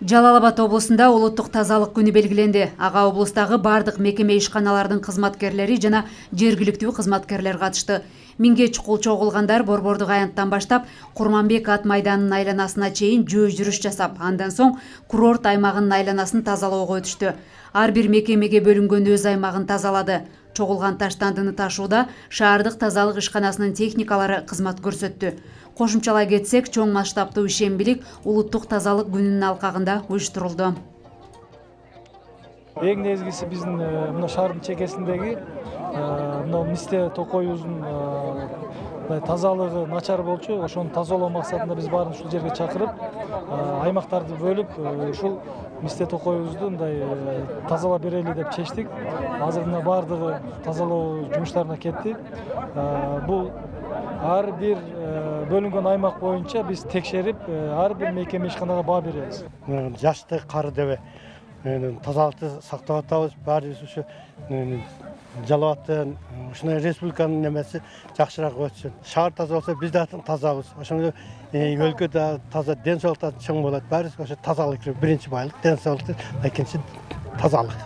Жалал Абад облусунда улуттук тазалык күнү белгиленди. Ага облустагы бардык мекеме ишканалардын кызматкерлери жана жергиликтүү кызматкерлер катышты. 1000ге чукул чогулгандар Борбордук аянттан баштап Курманбек ат майданынын айланасына чейин жөө жүрүш жасап, андан соң курорт аймагынын айланасын тазалоого өтүштү. Ар бир мекемеге бөлүнгөн өз аймагын тазалады. Чогулган таштандыны ташууда шаардык тазалык ишканасынын техникалары кызмат көрсөттү. Кошумчалай кетсек, чоң масштабтуу ишембилик улуттук тазалык күнүнүн алкагында уюштурулду. Эң негизгиси биздин мына шаардын чекесиндеги мына Мисте Токоюбуздун тазалыгы начар болчу. Ошону тазалоо максатында биз баарын ушул жерге чакырып, аймактарды бөлүп, ушул Мисте Токоюбузду мындай тазалап берели деп чечтик. Азыр мына баардыгы тазалоо жумуштарына кетти. Бул ар бир бөлүнгөн аймак боюнча биз текшерип, ар бир мекеме ишканага баа беребиз. Жашты кары деп тазалыкты сактап атабыз. Баарыбыз ушу Жалал Абадтын ушундай республиканын немеси жакшыраак өтсүн. Шаар таза болсо биз да тазабыз. Ошондой өлкө да таза, ден соолук да чоң болот. Баарыбыз ошо тазалык биринчи байлык, ден соолук, экинчи тазалык.